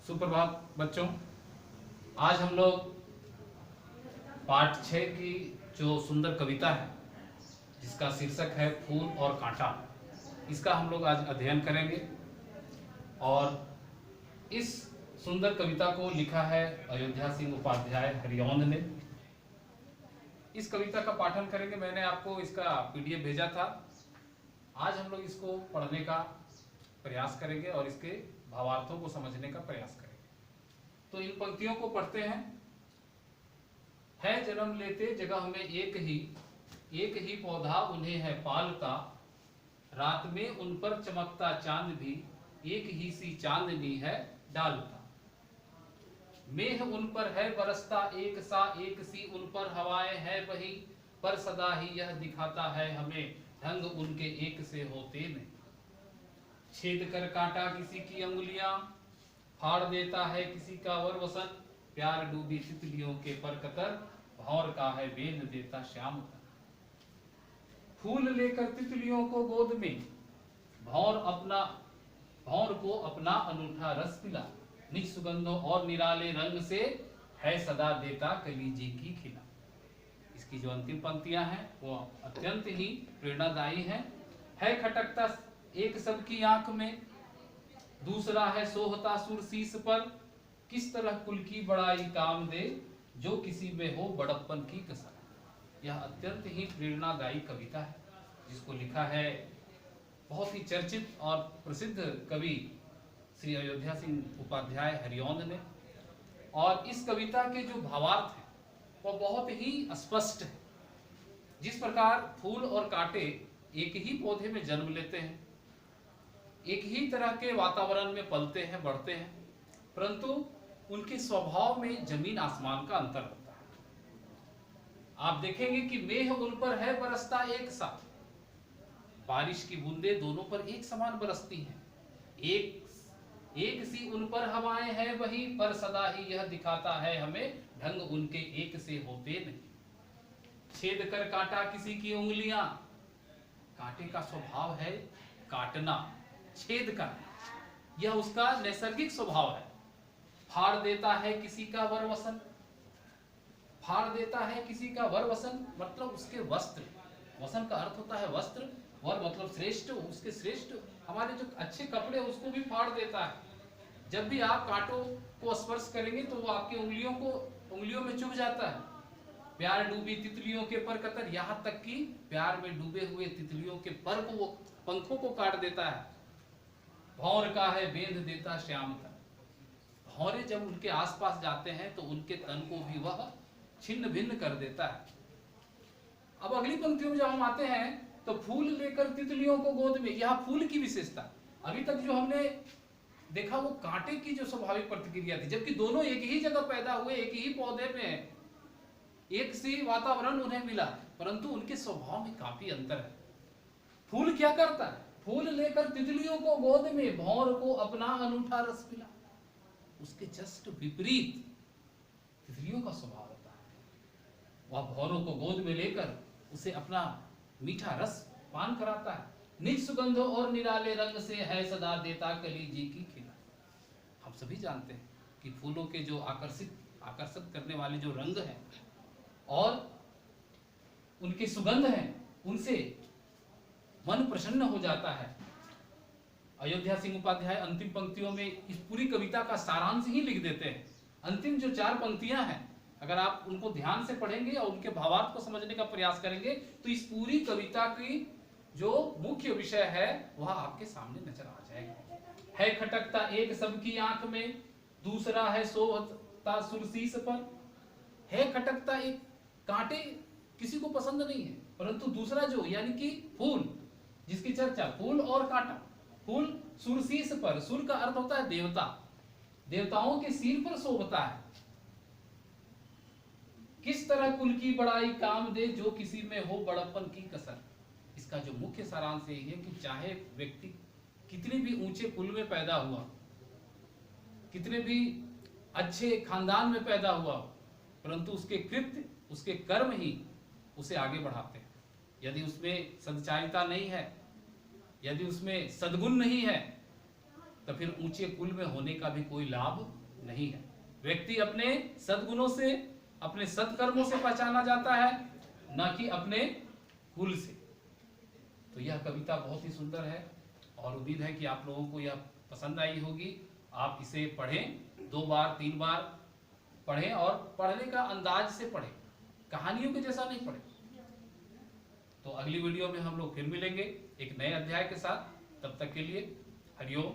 सुप्रभात बच्चों। आज हम लोग पाठ 6 की जो सुंदर कविता है जिसका शीर्षक है फूल और कांटा, इसका हम लोग आज अध्ययन करेंगे। और इस सुंदर कविता को लिखा है अयोध्या सिंह उपाध्याय हरियौंद ने। इस कविता का पाठन करेंगे। मैंने आपको इसका पीडीएफ भेजा था। आज हम लोग इसको पढ़ने का प्रयास करेंगे और इसके भावार्थों को समझने का प्रयास करेंगे। तो इन पंक्तियों को पढ़ते हैं। है जन्म लेते जगह में एक ही पौधा उन्हें है पालता, रात में उन पर चमकता चांद भी एक ही सी चांदनी है डालता। मेह उन पर है बरसता एक सी उन पर हवाएं है वही, पर सदा ही यह दिखाता है हमें ढंग उनके एक से होते नहीं। छेद कर काटा किसी की अंगुलियां, फाड़ देता है किसी का वरवसन, प्यार डूबी तितलियों के पर कतर, भौर का है बेद देता श्याम का। फूल लेकर तितलियों को गोद में, भौर को अपना अनूठा रस पिला, निज सुगंधों और निराले रंग से है सदा देता कलीजी की खिला। इसकी जो अंतिम पंक्तियां हैं वो अत्यंत ही प्रेरणादायी हैं। है खटकता एक सबकी आंख में, दूसरा है सोहता सुर शीस पर, किस तरह कुल की बड़ाई काम दे जो किसी में हो बड़प्पन की कसर। यह अत्यंत ही प्रेरणादायी कविता है जिसको लिखा है बहुत ही चर्चित और प्रसिद्ध कवि श्री अयोध्या सिंह उपाध्याय हरियौंद ने। और इस कविता के जो भावार्थ हैं वो बहुत ही स्पष्ट है। जिस प्रकार फूल और कांटे एक ही पौधे में जन्म लेते हैं, एक ही तरह के वातावरण में पलते हैं, बढ़ते हैं, परंतु उनके स्वभाव में जमीन आसमान का अंतर होता है। आप देखेंगे कि मेह उन पर है बरसता एक साथ, बारिश की बूंदें दोनों पर एक समान बरसती हैं। एक सी उन पर हवाएं हैं वही, पर सदा ही यह दिखाता है हमें ढंग उनके एक से होते नहीं। छेद कर काटा किसी की उंगलियां, कांटे का स्वभाव है काटना, छेद करना, यह उसका नैसर्गिक स्वभाव है। फाड़ देता है किसी का वरवसन, फाड़ देता है किसी का वरवसन मतलब उसके वस्त्र, वसन का अर्थ होता है वस्त्र, वर मतलब श्रेष्ठ, उसके श्रेष्ठ हमारे जो अच्छे कपड़े उसको भी फाड़ देता है। जब भी आप कांटों को स्पर्श करेंगे तो वो आपकी उंगलियों में चुभ जाता है। प्यार डूबी तितलियों के पर कतर, यहाँ तक कि प्यार में डूबे हुए तितलियों के पर को वो पंखों को काट देता है। भौर का है बेंध देता श्याम का, भौरे जब उनके आसपास जाते हैं तो उनके तन को भी वह छिन्न भिन्न कर देता है। अब अगली पंक्तियों में जब हम आते हैं तो फूल लेकर तितलियों को गोद में, यह फूल की विशेषता। अभी तक जो हमने देखा वो कांटे की जो स्वाभाविक प्रतिक्रिया थी, जबकि दोनों एक ही जगह पैदा हुए, एक ही पौधे में, एक सी वातावरण उन्हें मिला, परंतु उनके स्वभाव में काफी अंतर है। फूल क्या करता है? फूल लेकर तितलियों को गोद में, भौर को अपना अनूठा रस पिला। उसके जस्ट विपरीत तितलियों का स्वभाव होता है। वह भौरों को गोद में लेकर उसे अपना मीठा रस पान कराता है। निज सुगंधों और निराले रंग से है सदा देता कलीजी की खिला। हम सभी जानते हैं कि फूलों के जो आकर्षित करने वाले जो रंग हैं और उनकी सुगंध है, उनसे मन प्रसन्न हो जाता है। अयोध्या सिंह उपाध्याय अंतिम पंक्तियों में इस पूरी कविता का सारांश ही लिख देते हैं। अंतिम जो 4 पंक्तियां हैं, अगर आप उनको ध्यान से पढ़ेंगे और उनके भावार्थ को समझने का प्रयास करेंगे तो इस पूरी कविता की जो मुख्य विषय है वह आपके सामने नजर आ जाएगा। है खटकता एक सबकी आंख में, दूसरा है सोहता सुरशीस पर। है खटकता एक, कांटे किसी को पसंद नहीं है, परंतु दूसरा जो यानी कि फूल जिसकी चर्चा, फूल और कांटा। फूल सुरशीस पर, सुर का अर्थ होता है देवता, देवताओं के सिर पर शोभता है। किस तरह कुल की बड़ाई काम दे जो किसी में हो बड़प्पन की कसर। इसका जो मुख्य सारांश यही है कि चाहे व्यक्ति कितने भी ऊंचे कुल में पैदा हुआ, कितने भी अच्छे खानदान में पैदा हुआ, परंतु उसके कृत्य, उसके कर्म ही उसे आगे बढ़ाते हैं। यदि उसमें सच्चारिता नहीं है, यदि उसमें सद्गुण नहीं है, तो फिर ऊंचे कुल में होने का भी कोई लाभ नहीं है। व्यक्ति अपने सद्गुणों से, अपने सत्कर्मों से पहचाना जाता है, न कि अपने कुल से। तो यह कविता बहुत ही सुंदर है और उम्मीद है कि आप लोगों को यह पसंद आई होगी। आप इसे पढ़ें, 2 बार 3 बार पढ़ें और पढ़ने का अंदाज से पढ़ें, कहानियों के जैसा नहीं पढ़ें। तो अगली वीडियो में हम लोग फिर मिलेंगे एक नए अध्याय के साथ। तब तक के लिए हरिओम।